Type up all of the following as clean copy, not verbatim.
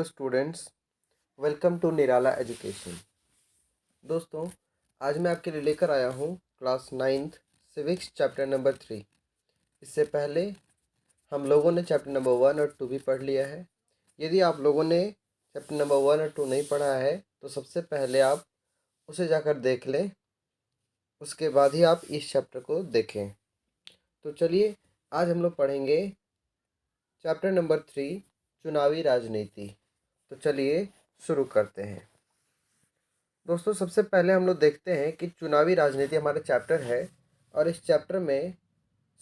Hello students, welcome to Nirala education. दोस्तों, आज मैं आपके लिए लेकर आया हूँ class 9th civics chapter number 3। इससे पहले हम लोगों ने चैप्टर नंबर 1 और 2 भी पढ़ लिया है। यदि आप लोगों ने चैप्टर नंबर 1 और 2 नहीं पढ़ा है तो सबसे पहले आप उसे जाकर देख लें, उसके बाद ही आप इस चैप्टर को देखें। तो चलिए, आज हम लोग पढ़ेंगे चैप्टर नंबर 3, चुनावी राजनीति। तो चलिए शुरू करते हैं। दोस्तों, सबसे पहले हम लोग देखते हैं कि चुनावी राजनीति हमारा चैप्टर है और इस चैप्टर में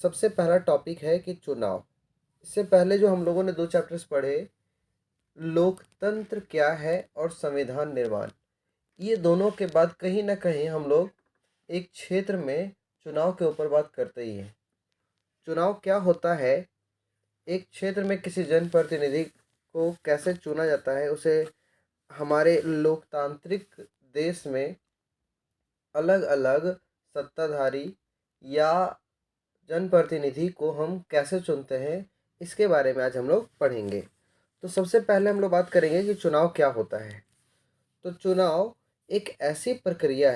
सबसे पहला टॉपिक है कि चुनाव। इससे पहले जो हम लोगों ने 2 चैप्टर्स पढ़े, लोकतंत्र क्या है और संविधान निर्माण, ये दोनों के बाद कहीं ना कहीं हम लोग एक क्षेत्र में चुनाव के ऊपर बात करते ही हैं। चुनाव क्या होता है, एक क्षेत्र में किसी जनप्रतिनिधि को कैसे चुना जाता है, उसे हमारे लोकतांत्रिक देश में अलग अलग सत्ताधारी या जनप्रतिनिधि को हम कैसे चुनते हैं, इसके बारे में आज हम लोग पढ़ेंगे। तो सबसे पहले हम लोग बात करेंगे कि चुनाव क्या होता है। तो चुनाव एक ऐसी प्रक्रिया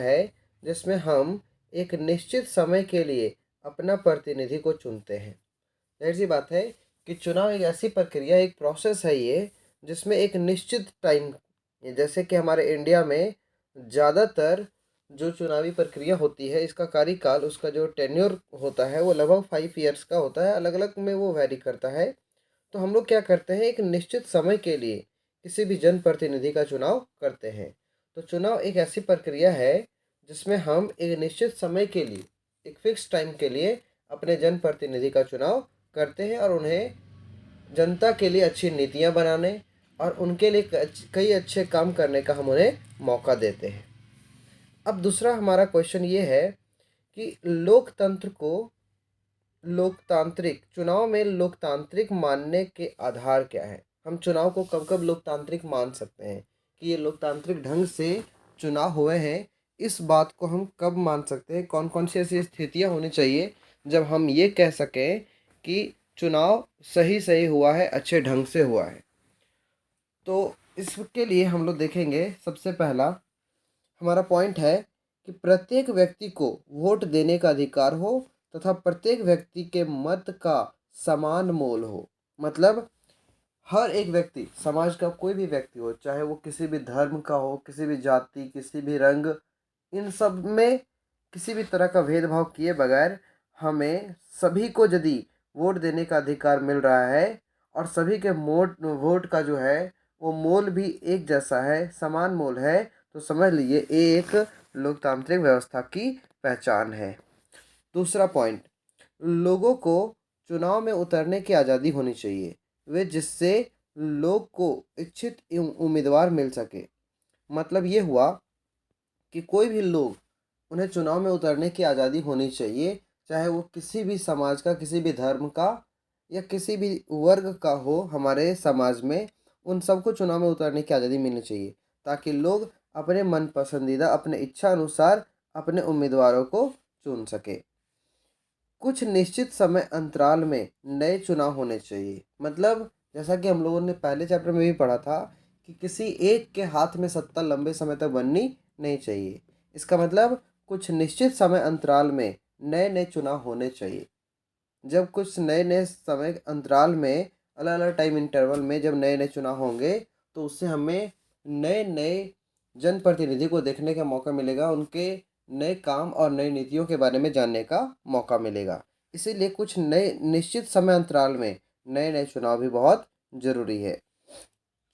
है जिसमें हम एक निश्चित समय के लिए अपना प्रतिनिधि को चुनते हैं। जाहिर सी बात है कि चुनाव एक ऐसी प्रक्रिया, एक प्रोसेस है ये, जिसमें एक निश्चित टाइम, जैसे कि हमारे इंडिया में ज़्यादातर जो चुनावी प्रक्रिया होती है, इसका कार्यकाल, उसका जो टेन्योर होता है वो लगभग 5 ईयर्स का होता है। अलग अलग में वो वैरी करता है। तो हम लोग क्या करते हैं, एक निश्चित समय के लिए किसी भी जनप्रतिनिधि का चुनाव करते हैं। तो चुनाव एक ऐसी प्रक्रिया है जिसमें हम एक निश्चित समय के लिए, एक फिक्स टाइम के लिए अपने जनप्रतिनिधि का चुनाव करते हैं और उन्हें जनता के लिए अच्छी नीतियां बनाने और उनके लिए कई अच्छे काम करने का हम उन्हें मौका देते हैं। अब दूसरा हमारा क्वेश्चन ये है कि चुनाव में लोकतांत्रिक मानने के आधार क्या है। हम चुनाव को कब कब लोकतांत्रिक मान सकते हैं कि ये लोकतांत्रिक ढंग से चुनाव हुए हैं, इस बात को हम कब मान सकते हैं, कौन कौन सी ऐसी स्थितियां होनी चाहिए जब हम ये कह सकें कि चुनाव सही सही हुआ है, अच्छे ढंग से हुआ है। तो इसके लिए हम लोग देखेंगे, सबसे पहला हमारा पॉइंट है कि प्रत्येक व्यक्ति को वोट देने का अधिकार हो तथा प्रत्येक व्यक्ति के मत का समान मोल हो। मतलब हर एक व्यक्ति, समाज का कोई भी व्यक्ति हो, चाहे वो किसी भी धर्म का हो, किसी भी जाति, किसी भी रंग, इन सब में किसी भी तरह का भेदभाव किए बगैर हमें सभी को यदि वोट देने का अधिकार मिल रहा है और सभी के वोट का जो है वो मोल भी एक जैसा है, समान मोल है, तो समझ लीजिए एक लोकतांत्रिक व्यवस्था की पहचान है। दूसरा पॉइंट, लोगों को चुनाव में उतरने की आज़ादी होनी चाहिए, वे जिससे लोग को इच्छित उम्मीदवार मिल सके। मतलब ये हुआ कि कोई भी लोग, उन्हें चुनाव में उतरने की आज़ादी होनी चाहिए, चाहे वो किसी भी समाज का, किसी भी धर्म का या किसी भी वर्ग का हो हमारे समाज में, उन सबको चुनाव में उतरने की आज़ादी मिलनी चाहिए ताकि लोग अपने मन पसंदीदा, अपने इच्छा अनुसार अपने उम्मीदवारों को चुन सके। कुछ निश्चित समय अंतराल में नए चुनाव होने चाहिए। मतलब जैसा कि हम लोगों ने पहले चैप्टर में भी पढ़ा था कि किसी एक के हाथ में सत्ता लंबे समय तक बननी नहीं चाहिए। इसका मतलब कुछ निश्चित समय अंतराल में नए नए चुनाव होने चाहिए। जब कुछ नए नए समय अंतराल में, अलग अलग टाइम इंटरवल में जब नए नए चुनाव होंगे, तो उससे हमें नए नए जनप्रतिनिधि को देखने का मौका मिलेगा, उनके नए काम और नई नीतियों के बारे में जानने का मौका मिलेगा। इसीलिए कुछ नए निश्चित समय अंतराल में नए नए चुनाव भी बहुत ज़रूरी है।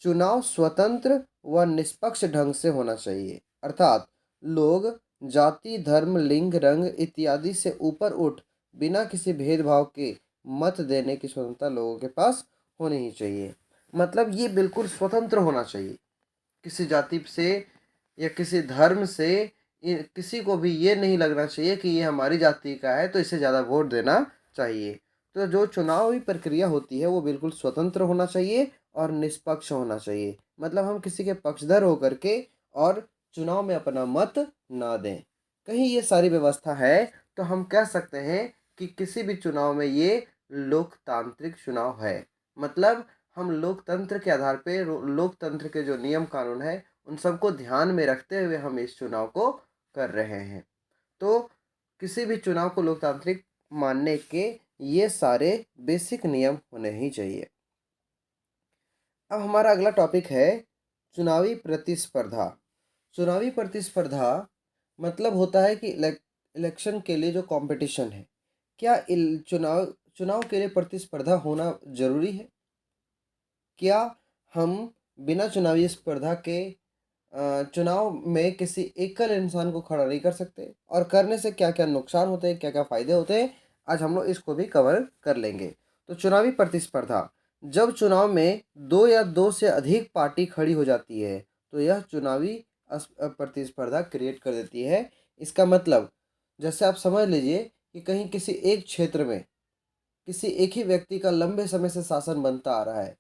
चुनाव स्वतंत्र व निष्पक्ष ढंग से होना चाहिए, अर्थात लोग जाति, धर्म, लिंग, रंग इत्यादि से ऊपर उठ बिना किसी भेदभाव के मत देने की स्वतंत्रता लोगों के पास होनी ही चाहिए। मतलब ये बिल्कुल स्वतंत्र होना चाहिए, किसी जाति से या किसी धर्म से किसी को भी ये नहीं लगना चाहिए कि ये हमारी जाति का है तो इसे ज़्यादा वोट देना चाहिए। तो जो चुनावी प्रक्रिया होती है वो बिल्कुल स्वतंत्र होना चाहिए और निष्पक्ष होना चाहिए। मतलब हम किसी के पक्षधर होकर के और चुनाव में अपना मत ना दें। कहीं ये सारी व्यवस्था है तो हम कह सकते हैं कि किसी भी चुनाव में ये लोकतांत्रिक चुनाव है। मतलब हम लोकतंत्र के आधार पे लोकतंत्र के जो नियम कानून है उन सबको ध्यान में रखते हुए हम इस चुनाव को कर रहे हैं। तो किसी भी चुनाव को लोकतांत्रिक मानने के ये सारे बेसिक नियम होने ही चाहिए। अब हमारा अगला टॉपिक है चुनावी प्रतिस्पर्धा। चुनावी प्रतिस्पर्धा मतलब होता है कि इलेक्शन के लिए जो कंपटीशन है, क्या चुनाव चुनाव के लिए प्रतिस्पर्धा होना जरूरी है? क्या हम बिना चुनावी स्पर्धा के चुनाव में किसी एकल इंसान को खड़ा नहीं कर सकते, और करने से क्या क्या नुकसान होते हैं, क्या क्या फायदे होते हैं, आज हम लोग इसको भी कवर कर लेंगे। तो चुनावी प्रतिस्पर्धा, जब चुनाव में दो या दो से अधिक पार्टी खड़ी हो जाती है तो यह चुनावी प्रतिस्पर्धा क्रिएट कर देती है। इसका मतलब जैसे आप समझ लीजिए कि कहीं किसी एक क्षेत्र में किसी एक ही व्यक्ति का लंबे समय से शासन बनता आ रहा है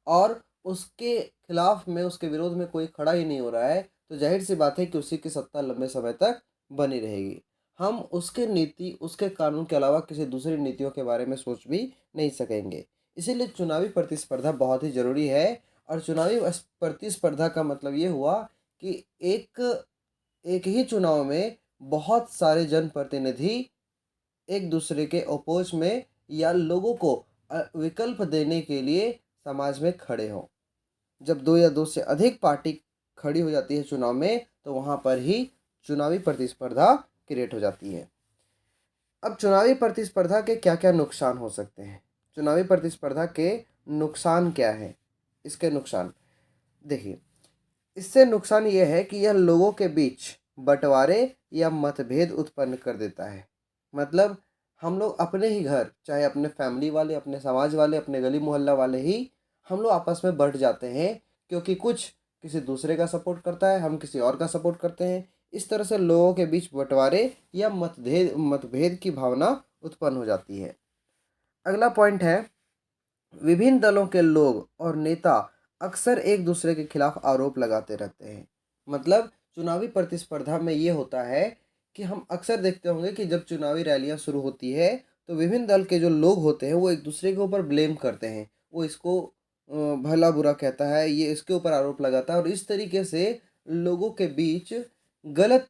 और उसके खिलाफ में, उसके विरोध में कोई खड़ा ही नहीं हो रहा है, तो जाहिर सी बात है कि उसी की सत्ता लंबे समय तक बनी रहेगी। हम उसके नीति, उसके कानून के अलावा किसी दूसरी नीतियों के बारे में सोच भी नहीं सकेंगे। इसीलिए चुनावी प्रतिस्पर्धा बहुत ही ज़रूरी है। और चुनावी प्रतिस्पर्धा का मतलब ये हुआ कि एक एक ही चुनाव में बहुत सारे जनप्रतिनिधि एक दूसरे के अपोज में या लोगों को विकल्प देने के लिए समाज में खड़े हों। जब दो या दो से अधिक पार्टी खड़ी हो जाती है चुनाव में, तो वहाँ पर ही चुनावी प्रतिस्पर्धा क्रिएट हो जाती है। अब चुनावी प्रतिस्पर्धा के क्या क्या नुकसान हो सकते हैं? चुनावी प्रतिस्पर्धा के नुकसान क्या है? इसके नुकसान देखिए, इससे नुकसान ये है कि यह लोगों के बीच बंटवारे या मतभेद उत्पन्न कर देता है। मतलब हम लोग अपने ही घर, चाहे अपने फैमिली वाले, अपने समाज वाले, अपने गली मोहल्ला वाले ही हम लोग आपस में बंट जाते हैं, क्योंकि कुछ किसी दूसरे का सपोर्ट करता है, हम किसी और का सपोर्ट करते हैं। इस तरह से लोगों के बीच बंटवारे या मतभेद मतभेद की भावना उत्पन्न हो जाती है। अगला पॉइंट है, विभिन्न दलों के लोग और नेता अक्सर एक दूसरे के खिलाफ आरोप लगाते रहते हैं। मतलब चुनावी प्रतिस्पर्धा में ये होता है कि हम अक्सर देखते होंगे कि जब चुनावी रैलियां शुरू होती है तो विभिन्न दल के जो लोग होते हैं वो एक दूसरे के ऊपर ब्लेम करते हैं। वो इसको भला बुरा कहता है, ये इसके ऊपर आरोप लगाता है, और इस तरीके से लोगों के बीच गलत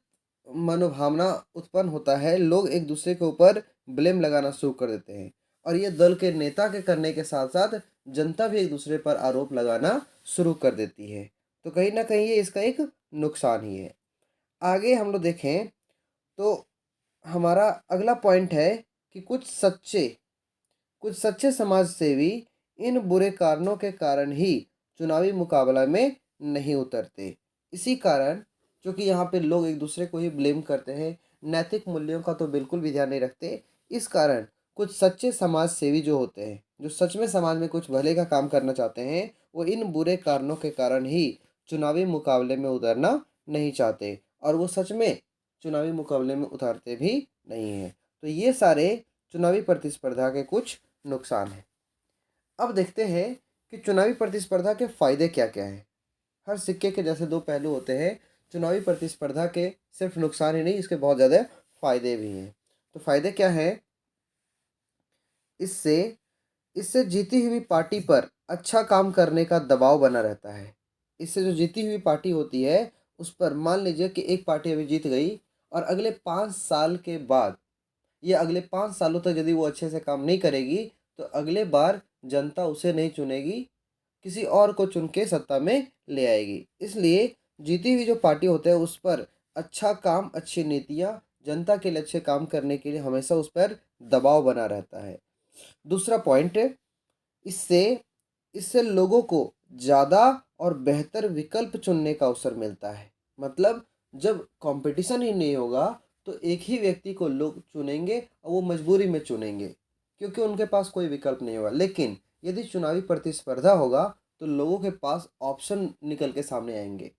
मनोभावना उत्पन्न होता है। लोग एक दूसरे के ऊपर ब्लेम लगाना शुरू कर देते हैं, और ये दल के नेता के करने के साथ साथ जनता भी एक दूसरे पर आरोप लगाना शुरू कर देती है। तो कहीं ना कहीं ये इसका एक नुकसान ही है। आगे हम लोग देखें तो हमारा अगला पॉइंट है कि कुछ सच्चे समाज सेवी इन बुरे कारणों के कारण ही चुनावी मुकाबला में नहीं उतरते। इसी कारण, क्योंकि यहाँ पे लोग एक दूसरे को ही ब्लेम करते हैं, नैतिक मूल्यों का तो बिल्कुल भी ध्यान नहीं रखते, इस कारण कुछ सच्चे समाज सेवी जो होते हैं, जो सच में समाज में कुछ भले का काम करना चाहते हैं, वो इन बुरे कारणों के कारण ही चुनावी मुकाबले में उतरना नहीं चाहते, और वो सच में चुनावी मुकाबले में उतरते भी नहीं हैं। तो ये सारे चुनावी प्रतिस्पर्धा के कुछ नुकसान हैं। अब देखते हैं कि चुनावी प्रतिस्पर्धा के फायदे क्या क्या हैं। हर सिक्के के जैसे दो पहलू होते हैं, चुनावी प्रतिस्पर्धा के सिर्फ नुकसान ही नहीं, इसके बहुत ज़्यादा फायदे भी हैं। तो फायदे क्या हैं? इससे इससे जीती हुई पार्टी पर अच्छा काम करने का दबाव बना रहता है। इससे जो जीती हुई पार्टी होती है उस पर, मान लीजिए कि एक पार्टी अभी जीत गई और अगले 5 साल के बाद, ये अगले 5 सालों तक यदि वो अच्छे से काम नहीं करेगी तो अगले बार जनता उसे नहीं चुनेगी, किसी और को चुन के सत्ता में ले आएगी। इसलिए जीती हुई जो पार्टी होता है उस पर अच्छा काम, अच्छी नीतियाँ, जनता के लिए अच्छे काम करने के लिए हमेशा उस पर दबाव बना रहता है। दूसरा पॉइंट, इससे इससे लोगों को ज़्यादा और बेहतर विकल्प चुनने का अवसर मिलता है। मतलब जब कंपटीशन ही नहीं होगा तो एक ही व्यक्ति को लोग चुनेंगे और वो मजबूरी में चुनेंगे, क्योंकि उनके पास कोई विकल्प नहीं होगा। लेकिन यदि चुनावी प्रतिस्पर्धा होगा तो लोगों के पास ऑप्शन निकल के सामने आएंगे,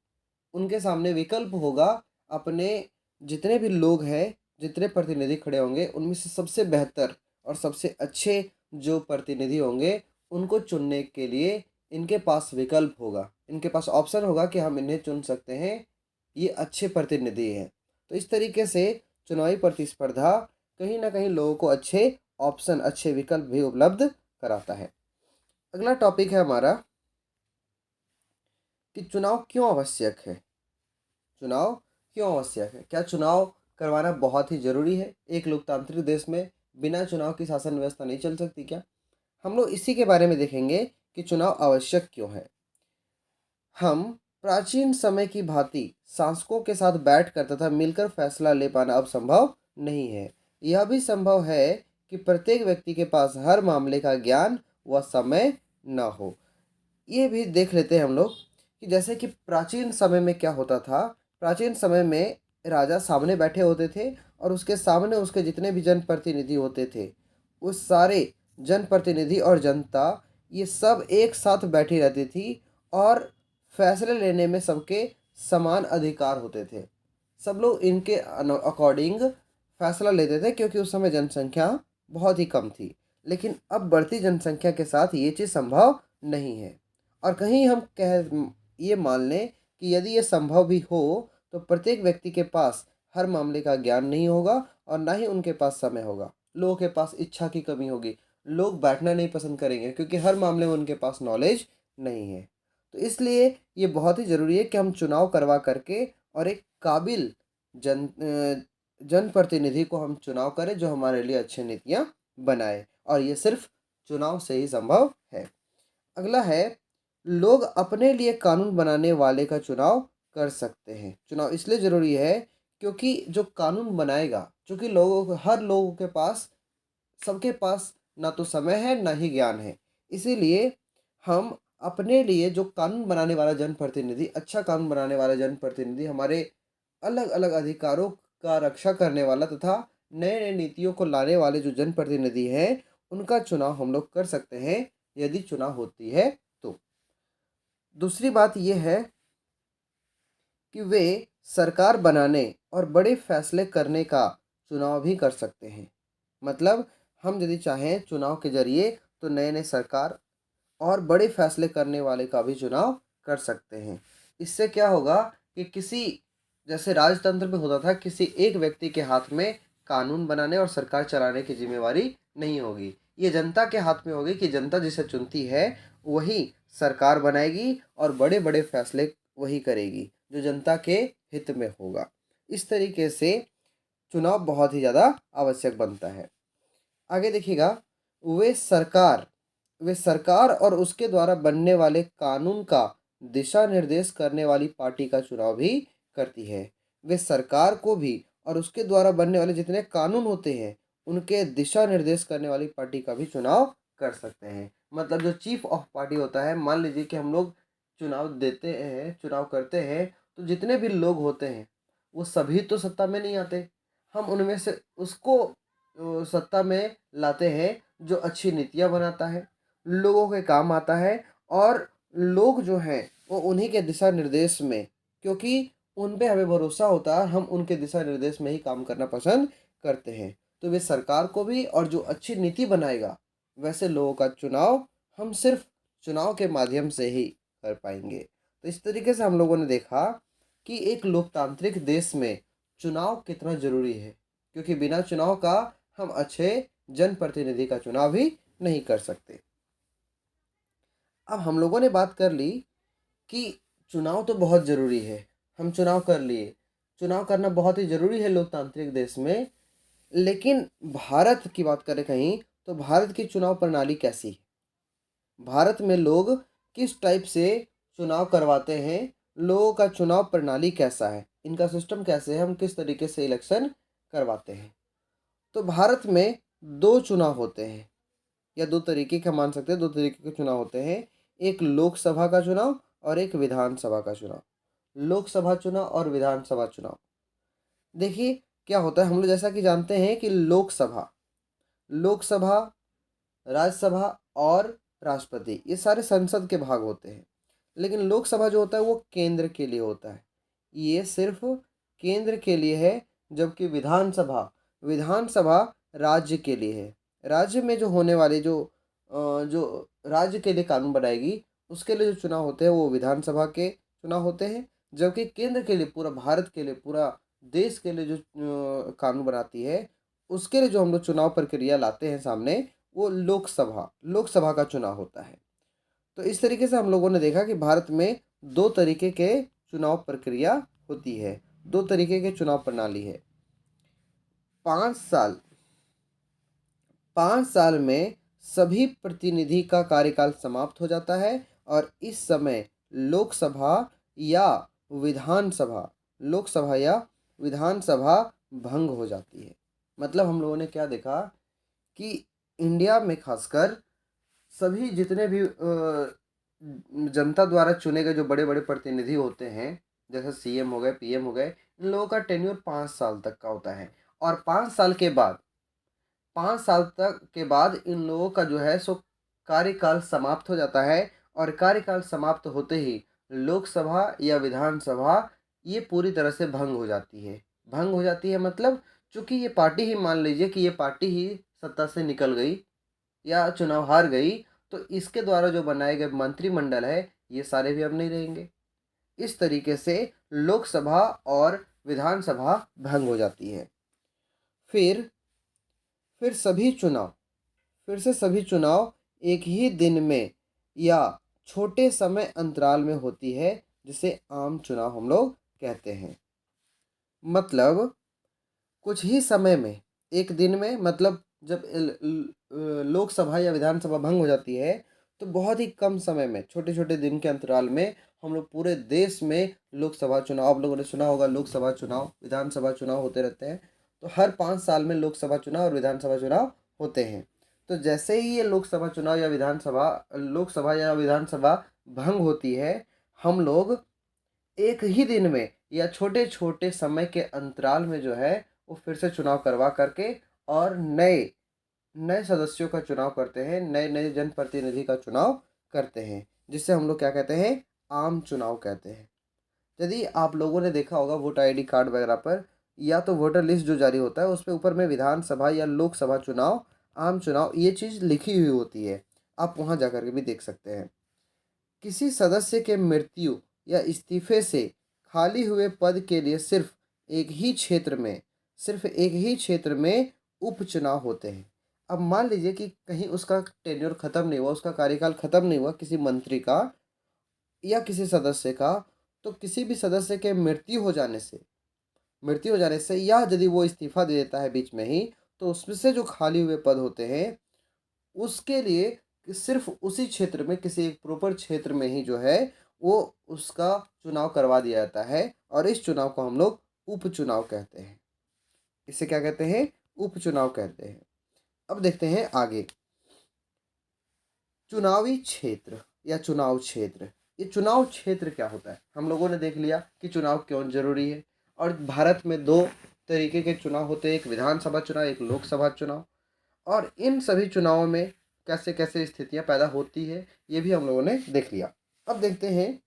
उनके सामने विकल्प होगा। अपने जितने भी लोग हैं, जितने प्रतिनिधि खड़े होंगे, उनमें से सबसे बेहतर और सबसे अच्छे जो प्रतिनिधि होंगे उनको चुनने के लिए इनके पास विकल्प होगा, इनके पास ऑप्शन होगा कि हम इन्हें चुन सकते हैं, ये अच्छे प्रतिनिधि हैं। तो इस तरीके से चुनावी प्रतिस्पर्धा कहीं ना कहीं लोगों को अच्छे ऑप्शन, अच्छे विकल्प भी उपलब्ध कराता है। अगला टॉपिक है हमारा कि चुनाव क्यों आवश्यक है। चुनाव क्यों आवश्यक है? क्या चुनाव करवाना बहुत ही ज़रूरी है? एक लोकतांत्रिक देश में बिना चुनाव की शासन व्यवस्था नहीं चल सकती क्या? हम लोग इसी के बारे में देखेंगे कि चुनाव आवश्यक क्यों है। हम प्राचीन समय की भांति शासकों के साथ बैठकर तथा मिलकर फैसला ले पाना अब संभव नहीं है। यह भी संभव है कि प्रत्येक व्यक्ति के पास हर मामले का ज्ञान व समय न हो। ये भी देख लेते हैं हम लोग कि जैसे कि प्राचीन समय में क्या होता था। प्राचीन समय में राजा सामने बैठे होते थे और उसके सामने उसके जितने भी जनप्रतिनिधि होते थे, उस सारे जनप्रतिनिधि और जनता ये सब एक साथ बैठी रहती थी और फैसले लेने में सबके समान अधिकार होते थे। सब लोग इनके अकॉर्डिंग फैसला लेते थे क्योंकि उस समय जनसंख्या बहुत ही कम थी। लेकिन अब बढ़ती जनसंख्या के साथ ये चीज़ संभव नहीं है। और कहीं हम ये मान लें कि यदि ये संभव भी हो तो प्रत्येक व्यक्ति के पास हर मामले का ज्ञान नहीं होगा और ना ही उनके पास समय होगा। लोगों के पास इच्छा की कमी होगी, लोग बैठना नहीं पसंद करेंगे क्योंकि हर मामले में उनके पास नॉलेज नहीं है। तो इसलिए ये बहुत ही ज़रूरी है कि हम चुनाव करवा करके और एक काबिल जनप्रतिनिधि को हम चुनाव करें जो हमारे लिए अच्छी नीतियाँ बनाए, और ये सिर्फ चुनाव से ही संभव है। अगला है, लोग अपने लिए कानून बनाने वाले का चुनाव कर सकते हैं। चुनाव इसलिए ज़रूरी है क्योंकि जो कानून बनाएगा, चूँकि हर लोगों के पास, सबके पास ना तो समय है ना ही ज्ञान है, इसीलिए हम अपने लिए जो कानून बनाने वाला जनप्रतिनिधि, अच्छा कानून बनाने वाला जनप्रतिनिधि, हमारे अलग अलग अधिकारों का रक्षा करने वाला तथा नए नए नीतियों को लाने वाले जो जनप्रतिनिधि हैं, उनका चुनाव हम लोग कर सकते हैं यदि चुनाव होती है तो। दूसरी बात ये है कि वे सरकार बनाने और बड़े फैसले करने का चुनाव भी कर सकते हैं। मतलब हम यदि चाहें चुनाव के जरिए तो नए नए सरकार और बड़े फैसले करने वाले का भी चुनाव कर सकते हैं। इससे क्या होगा कि किसी, जैसे राजतंत्र में होता था, किसी एक व्यक्ति के हाथ में कानून बनाने और सरकार चलाने की जिम्मेवारी नहीं होगी। ये जनता के हाथ में होगी कि जनता जिसे चुनती है वही सरकार बनाएगी और बड़े बड़े फैसले वही करेगी जो जनता के हित में होगा। इस तरीके से चुनाव बहुत ही ज़्यादा आवश्यक बनता है। आगे देखिएगा, वे सरकार वे सरकार और उसके द्वारा बनने वाले कानून का दिशा निर्देश करने वाली पार्टी का चुनाव भी करती है। वे सरकार को भी और उसके द्वारा बनने वाले जितने कानून होते हैं उनके दिशा निर्देश करने वाली पार्टी का भी चुनाव कर सकते हैं। मतलब जो चीफ ऑफ पार्टी होता है, मान लीजिए कि हम लोग चुनाव देते हैं, चुनाव करते हैं, तो जितने भी लोग होते हैं वो सभी तो सत्ता में नहीं आते। हम उनमें से उसको सत्ता में लाते हैं जो अच्छी नीतियाँ बनाता है, लोगों के काम आता है, और लोग जो हैं वो उन्हीं के दिशा निर्देश में, क्योंकि उन पे हमें भरोसा होता है, हम उनके दिशा निर्देश में ही काम करना पसंद करते हैं। तो वे सरकार को भी, और जो अच्छी नीति बनाएगा वैसे लोगों का चुनाव हम सिर्फ चुनाव के माध्यम से ही कर पाएंगे। तो इस तरीके से हम लोगों ने देखा कि एक लोकतांत्रिक देश में चुनाव कितना ज़रूरी है, क्योंकि बिना चुनाव का हम अच्छे जनप्रतिनिधि का चुनाव भी नहीं कर सकते। अब हम लोगों ने बात कर ली कि चुनाव तो बहुत ज़रूरी है, हम चुनाव कर लिए, चुनाव करना बहुत ही ज़रूरी है लोकतांत्रिक देश में। लेकिन भारत की बात करें कहीं, तो भारत की चुनाव प्रणाली कैसी है? भारत में लोग किस टाइप से चुनाव करवाते हैं, लोगों का चुनाव प्रणाली कैसा है, इनका सिस्टम कैसे है, हम किस तरीके से इलेक्शन करवाते हैं। तो भारत में दो चुनाव होते हैं, या दो तरीके का मान सकते हैं, दो तरीके के चुनाव होते हैं। एक लोकसभा का चुनाव और एक विधानसभा का चुनाव। लोकसभा चुनाव और विधानसभा चुनाव, देखिए क्या होता है। हम लोग जैसा कि जानते हैं कि लोकसभा लोकसभा राज्यसभा और राष्ट्रपति, ये सारे संसद के भाग होते हैं। लेकिन लोकसभा जो होता है वो केंद्र के लिए होता है, ये सिर्फ केंद्र के लिए है। जबकि विधानसभा विधानसभा राज्य के लिए है। राज्य में जो होने वाले जो राज्य के लिए कानून बनाएगी उसके लिए जो चुनाव होते हैं वो विधानसभा के चुनाव होते हैं। जबकि केंद्र के लिए, पूरा भारत के लिए, पूरा देश के लिए जो कानून बनाती है, उसके लिए जो हम लोग चुनाव प्रक्रिया लाते हैं सामने, वो लोकसभा लोकसभा का चुनाव होता है। तो इस तरीके से हम लोगों ने देखा कि भारत में दो तरीके के चुनाव प्रक्रिया होती है, दो तरीके के चुनाव प्रणाली है। 5 साल 5 साल में सभी प्रतिनिधि का कार्यकाल समाप्त हो जाता है और इस समय लोकसभा या विधानसभा लोकसभा या विधानसभा भंग हो जाती है। मतलब हम लोगों ने क्या देखा कि इंडिया में खासकर सभी जितने भी जनता द्वारा चुने गए जो बड़े बड़े प्रतिनिधि होते हैं, जैसे सीएम हो गए, पीएम हो गए, इन लोगों का टेन्योर 5 साल तक का होता है। और 5 साल तक के बाद इन लोगों का जो है सो कार्यकाल समाप्त हो जाता है और कार्यकाल समाप्त होते ही लोकसभा या विधानसभा ये पूरी तरह से भंग हो जाती है। भंग हो जाती है मतलब चूंकि ये पार्टी ही, मान लीजिए कि ये पार्टी ही सत्ता से निकल गई या चुनाव हार गई, तो इसके द्वारा जो बनाए गए मंत्रिमंडल है ये सारे भी अब नहीं रहेंगे। इस तरीके से लोकसभा और विधानसभा भंग हो जाती है। फिर फिर सभी चुनाव फिर से सभी चुनाव एक ही दिन में या छोटे समय अंतराल में होती है, जिसे आम चुनाव हम लोग कहते हैं। मतलब कुछ ही समय में, एक दिन में, मतलब जब लोकसभा या विधानसभा भंग हो जाती है तो बहुत ही कम समय में, छोटे छोटे दिन के अंतराल में हम लोग पूरे देश में लोकसभा चुनाव, आप लोगों ने सुना होगा लोकसभा चुनाव, विधानसभा चुनाव होते रहते हैं। तो हर 5 साल में लोकसभा चुनाव और विधानसभा चुनाव होते हैं। तो जैसे ही ये लोकसभा या विधानसभा भंग होती है, हम लोग एक ही दिन में या छोटे छोटे समय के अंतराल में जो है वो फिर से चुनाव करवा करके और नए नए सदस्यों का चुनाव करते हैं, नए नए जनप्रतिनिधि का चुनाव करते हैं, जिससे हम लोग क्या कहते हैं, आम चुनाव कहते हैं। यदि आप लोगों ने देखा होगा वोटर आईडी कार्ड वगैरह पर, या तो वोटर लिस्ट जो जारी होता है उस पर ऊपर में विधानसभा या लोकसभा चुनाव, आम चुनाव, ये चीज़ लिखी हुई होती है। आप वहाँ जा कर के भी देख सकते हैं। किसी सदस्य के मृत्यु या इस्तीफे से खाली हुए पद के लिए सिर्फ एक ही क्षेत्र में उपचुनाव होते हैं। अब मान लीजिए कि कहीं उसका टेन्योर खत्म नहीं हुआ, उसका कार्यकाल खत्म नहीं हुआ, किसी मंत्री का या किसी सदस्य का, तो किसी भी सदस्य के मृत्यु हो जाने से या यदि वो इस्तीफा दे देता है बीच में ही, तो उसमें से जो खाली हुए पद होते हैं उसके लिए सिर्फ उसी क्षेत्र में, किसी एक प्रॉपर क्षेत्र में ही जो है वो उसका चुनाव करवा दिया जाता है और इस चुनाव को हम लोग उपचुनाव कहते हैं। इसे क्या कहते हैं, उपचुनाव कहते हैं। अब देखते हैं आगे, चुनावी क्षेत्र या चुनाव क्षेत्र। ये चुनाव क्षेत्र क्या होता है, हम लोगों ने देख लिया कि चुनाव क्यों जरूरी है। और भारत में दो तरीके के चुनाव होते हैं, एक विधानसभा चुनाव, एक लोकसभा चुनाव। और इन सभी चुनावों में कैसे कैसे स्थितियां पैदा होती है ये भी हम लोगों ने देख लिया। अब देखते हैं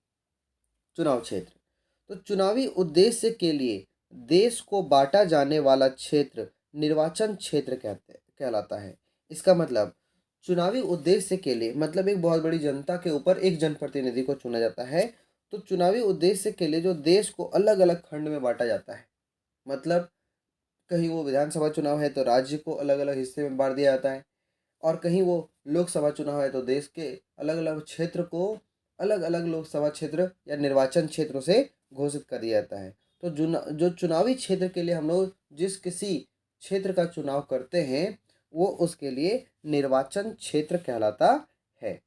चुनाव क्षेत्र। तो चुनावी उद्देश्य के लिए देश को बांटा जाने वाला क्षेत्र निर्वाचन क्षेत्र कहलाता है। इसका मतलब चुनावी उद्देश्य के लिए, मतलब एक बहुत बड़ी जनता के ऊपर एक जनप्रतिनिधि को चुना जाता है। तो चुनावी उद्देश्य के लिए जो देश को अलग अलग खंड में बांटा जाता है, मतलब कहीं वो विधानसभा चुनाव है तो राज्य को अलग अलग हिस्से में बांट दिया जाता है, और कहीं वो लोकसभा चुनाव है तो देश के अलग अलग क्षेत्र को अलग अलग लोकसभा क्षेत्र या निर्वाचन क्षेत्रों से घोषित कर दिया जाता है। तो जो चुनावी क्षेत्र के लिए हम लोग जिस किसी क्षेत्र का चुनाव करते हैं वो उसके लिए निर्वाचन क्षेत्र कहलाता है।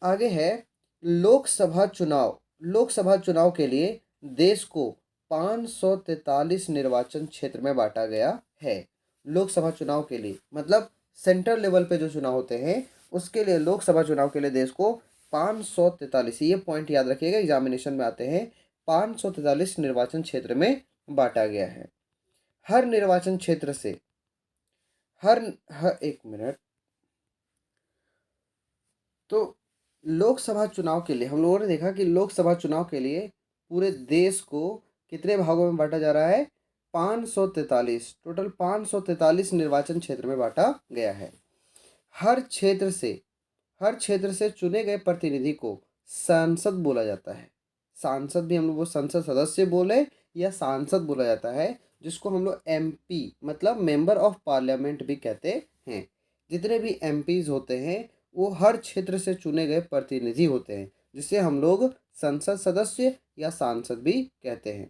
आगे है लोकसभा चुनाव। लोकसभा चुनाव के लिए देश को 543 निर्वाचन क्षेत्र में बांटा गया है। लोकसभा चुनाव के लिए मतलब सेंट्रल लेवल पे जो चुनाव होते हैं उसके लिए, लोकसभा चुनाव के लिए देश को 543, ये पॉइंट याद रखिएगा, एग्जामिनेशन में आते हैं, 543 निर्वाचन क्षेत्र में बांटा गया है। हर निर्वाचन क्षेत्र से एक मिनट। तो लोकसभा चुनाव के लिए हम लोगों ने देखा कि लोकसभा चुनाव के लिए पूरे देश को कितने भागों में बांटा जा रहा है, 543, टोटल 543 निर्वाचन क्षेत्र में बांटा गया है। हर क्षेत्र से चुने गए प्रतिनिधि को सांसद बोला जाता है। सांसद भी हम लोग वो संसद सदस्य बोले या सांसद बोला जाता है, जिसको हम लोग एमपी मतलब मेंबर ऑफ पार्लियामेंट भी कहते हैं। जितने भी एमपीज होते हैं वो हर क्षेत्र से चुने गए प्रतिनिधि होते हैं, जिसे हम लोग संसद सदस्य या सांसद भी कहते हैं।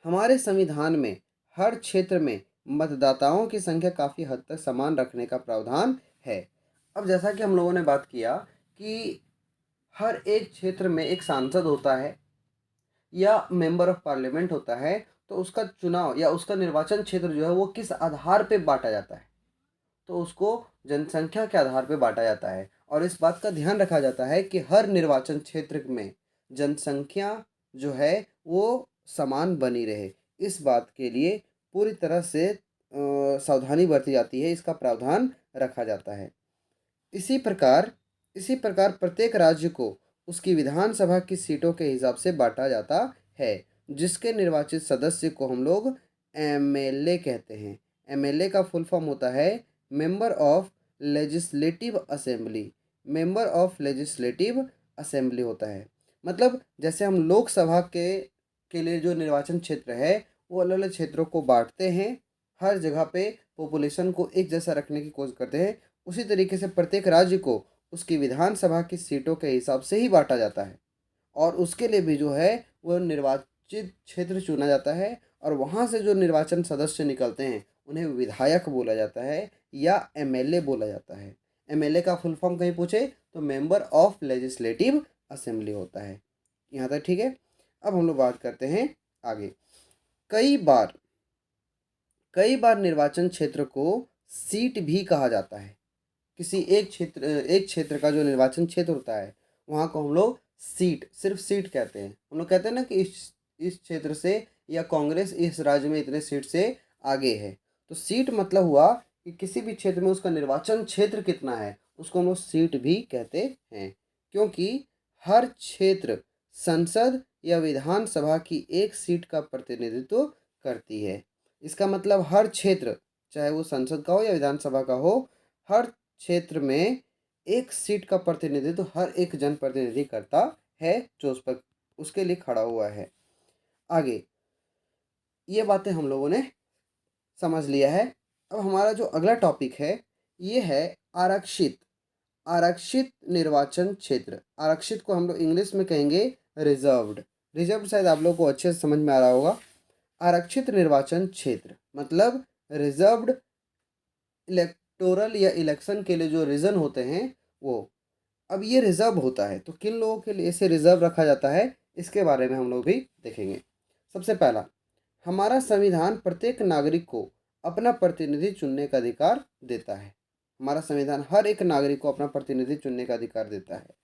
हमारे संविधान में हर क्षेत्र में मतदाताओं की संख्या काफ़ी हद तक समान रखने का प्रावधान है। अब जैसा कि हम लोगों ने बात किया कि हर एक क्षेत्र में एक सांसद होता है या मेंबर ऑफ पार्लियामेंट होता है, तो उसका चुनाव या उसका निर्वाचन क्षेत्र जो है वो किस आधार पे बांटा जाता है, तो उसको जनसंख्या के आधार पे बांटा जाता है। और इस बात का ध्यान रखा जाता है कि हर निर्वाचन क्षेत्र में जनसंख्या जो है वो समान बनी रहे। इस बात के लिए पूरी तरह से सावधानी बरती जाती है, इसका प्रावधान रखा जाता है। इसी प्रकार इसी प्रकार प्रत्येक राज्य को उसकी विधानसभा की सीटों के हिसाब से बांटा जाता है, जिसके निर्वाचित सदस्य को हम लोग एमएलए कहते हैं। एमएलए का फुल फॉर्म होता है member of legislative assembly. Member of legislative assembly होता है, मतलब जैसे हम लोकसभा के लिए जो निर्वाचन क्षेत्र है वो अलग अलग क्षेत्रों को बांटते हैं, हर जगह पे पॉपुलेशन को एक जैसा रखने की कोशिश करते हैं, उसी तरीके से प्रत्येक राज्य को उसकी विधानसभा की सीटों के हिसाब से ही बांटा जाता है। और उसके लिए भी जो है वो निर्वाचित क्षेत्र चुना जाता है, और वहाँ से जो निर्वाचन सदस्य निकलते हैं उन्हें विधायक बोला जाता है या एमएलए बोला जाता है। एमएलए का फुल फॉर्म कहीं पूछे तो मेंबर ऑफ लेजिस्लेटिव असेंबली होता है। यहाँ तक ठीक है। अब हम लोग बात करते हैं आगे। कई बार निर्वाचन क्षेत्र को सीट भी कहा जाता है। किसी एक क्षेत्र का जो निर्वाचन क्षेत्र होता है वहाँ को हम लोग सीट, सिर्फ सीट कहते हैं। हम लोग कहते हैं ना कि इस क्षेत्र से या कांग्रेस इस राज्य में इतने सीट से आगे है, तो सीट मतलब हुआ कि किसी भी क्षेत्र में उसका निर्वाचन क्षेत्र कितना है उसको हम लोग सीट भी कहते हैं, क्योंकि हर क्षेत्र संसद या विधानसभा की एक सीट का प्रतिनिधित्व करती है। इसका मतलब हर क्षेत्र, चाहे वो संसद का हो या विधानसभा का हो, हर क्षेत्र में एक सीट का प्रतिनिधित्व हर एक जनप्रतिनिधि करता है जो उस पर उसके लिए खड़ा हुआ है। आगे ये बातें हम लोगों ने समझ लिया है। अब हमारा जो अगला टॉपिक है ये है आरक्षित निर्वाचन क्षेत्र। आरक्षित को हम लोग इंग्लिश में कहेंगे रिजर्व्ड। रिजर्व्ड शायद आप लोग को अच्छे से समझ में आ रहा होगा। आरक्षित निर्वाचन क्षेत्र मतलब रिजर्व्ड इलेक्टोरल या इलेक्शन के लिए जो रीजन होते हैं वो। अब ये रिजर्व होता है तो किन लोगों के लिए इसे रिजर्व रखा जाता है इसके बारे में हम लोग भी देखेंगे। सबसे पहला, हमारा संविधान प्रत्येक नागरिक को अपना प्रतिनिधि चुनने का अधिकार देता है। हमारा संविधान हर एक नागरिक को अपना प्रतिनिधि चुनने का अधिकार देता है।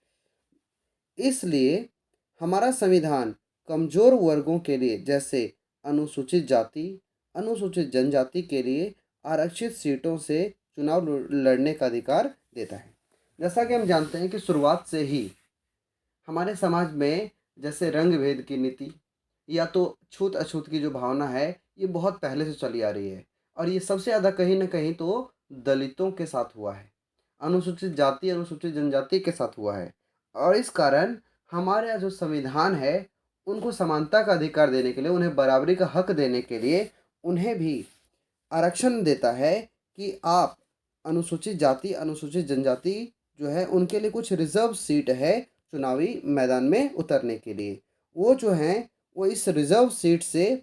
इसलिए हमारा संविधान कमजोर वर्गों के लिए जैसे अनुसूचित जाति, अनुसूचित जनजाति के लिए आरक्षित सीटों से चुनाव लड़ने का अधिकार देता है। जैसा कि हम जानते हैं कि शुरुआत से ही हमारे समाज में जैसे रंग भेद की नीति या तो छूत अछूत की जो भावना है ये बहुत पहले से चली आ रही है, और ये सबसे ज़्यादा कहीं ना कहीं तो दलितों के साथ हुआ है, अनुसूचित जाति अनुसूचित जनजाति के साथ हुआ है। और इस कारण हमारे यहाँ जो संविधान है उनको समानता का अधिकार देने के लिए, उन्हें बराबरी का हक देने के लिए उन्हें भी आरक्षण देता है कि आप अनुसूचित जाति अनुसूचित जनजाति जो है उनके लिए कुछ रिजर्व सीट है चुनावी मैदान में उतरने के लिए। वो जो हैं वो इस रिजर्व सीट से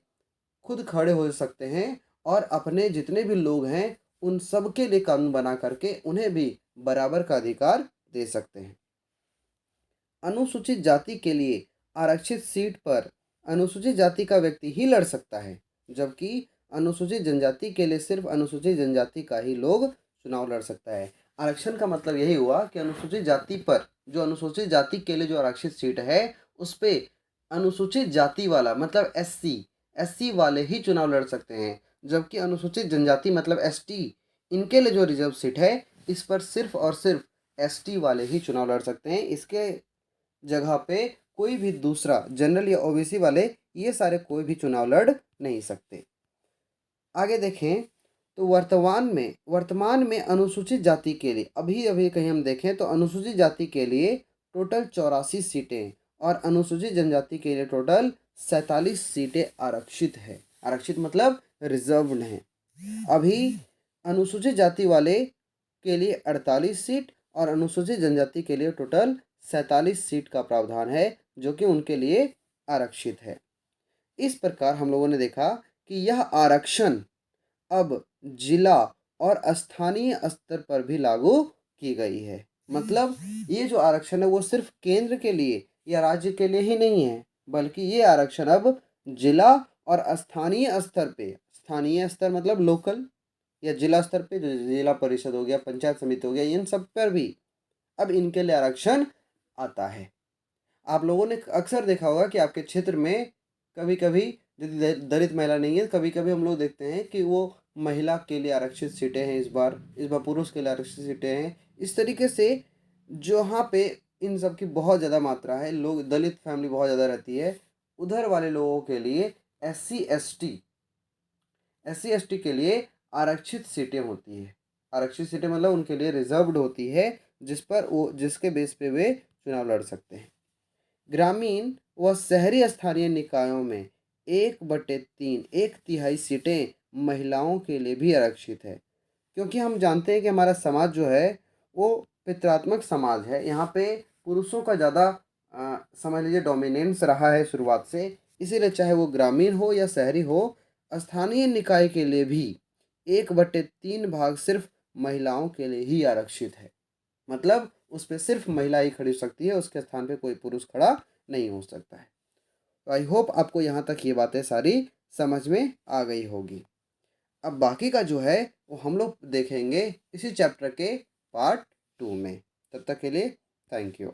खुद खड़े हो सकते हैं और अपने जितने भी लोग हैं उन सब के लिए कानून बना करके उन्हें भी बराबर का अधिकार दे सकते हैं। अनुसूचित जाति के लिए आरक्षित सीट पर अनुसूचित जाति का व्यक्ति ही लड़ सकता है, जबकि अनुसूचित जनजाति के लिए सिर्फ अनुसूचित जनजाति का ही लोग चुनाव लड़ सकता है। आरक्षण का मतलब यही हुआ कि अनुसूचित जाति पर जो अनुसूचित जाति के लिए जो आरक्षित सीट है उस पे अनुसूचित जाति वाला मतलब एससी वाले ही चुनाव लड़ सकते हैं, जबकि अनुसूचित जनजाति मतलब एसटी इनके लिए जो रिजर्व सीट है इस पर सिर्फ और सिर्फ एसटी वाले ही चुनाव लड़ सकते हैं। इसके जगह पे कोई भी दूसरा जनरल या ओबीसी वाले ये सारे कोई भी चुनाव लड़ नहीं सकते। आगे देखें तो वर्तमान में अनुसूचित जाति के लिए अभी कहीं हम देखें तो अनुसूचित जाति के लिए टोटल 84 सीटें और अनुसूचित जनजाति के लिए टोटल 47 सीटें आरक्षित है। आरक्षित मतलब रिजर्व्ड हैं। अभी अनुसूचित जाति वाले के लिए 48 सीट और अनुसूचित जनजाति के लिए टोटल 47 सीट का प्रावधान है, जो कि उनके लिए आरक्षित है। इस प्रकार हम लोगों ने देखा कि यह आरक्षण अब जिला और स्थानीय स्तर पर भी लागू की गई है। मतलब ये जो आरक्षण है वो सिर्फ केंद्र के लिए या राज्य के लिए ही नहीं है, बल्कि ये आरक्षण अब जिला और स्थानीय स्तर पे, स्थानीय स्तर मतलब लोकल या जिला स्तर पे, जो जिला परिषद हो गया, पंचायत समिति हो गया, इन सब पर भी अब इनके लिए आरक्षण आता है। आप लोगों ने अक्सर देखा होगा कि आपके क्षेत्र में कभी कभी यदि दलित महिला नहीं है, कभी कभी हम लोग देखते हैं कि वो महिला के लिए आरक्षित सीटें हैं, इस बार पुरुष के लिए आरक्षित सीटें हैं। इस तरीके से जहाँ पे इन सब की बहुत ज़्यादा मात्रा है, लोग दलित फैमिली बहुत ज़्यादा रहती है, उधर वाले लोगों के लिए एस सी एस टी के लिए आरक्षित सीटें होती है। आरक्षित सीटें मतलब उनके लिए रिजर्व्ड होती है, जिसके बेस पे वे चुनाव लड़ सकते हैं। ग्रामीण व शहरी स्थानीय निकायों में 1/3 1/3 सीटें महिलाओं के लिए भी आरक्षित है, क्योंकि हम जानते हैं कि हमारा समाज जो है वो पितृत्मक समाज है। यहाँ पे पुरुषों का ज़्यादा समझ लीजिए डोमिनेंस रहा है शुरुआत से, इसीलिए चाहे वो ग्रामीण हो या शहरी हो, स्थानीय निकाय के लिए भी 1/3 भाग सिर्फ महिलाओं के लिए ही आरक्षित है। मतलब उस पर सिर्फ महिला ही खड़ी हो सकती है, उसके स्थान पे कोई पुरुष खड़ा नहीं हो सकता है। तो आई होप आपको यहाँ तक ये बातें सारी समझ में आ गई होगी। अब बाकी का जो है वो हम लोग देखेंगे इसी चैप्टर के पार्ट 2 में। तब तक के लिए थैंक यू।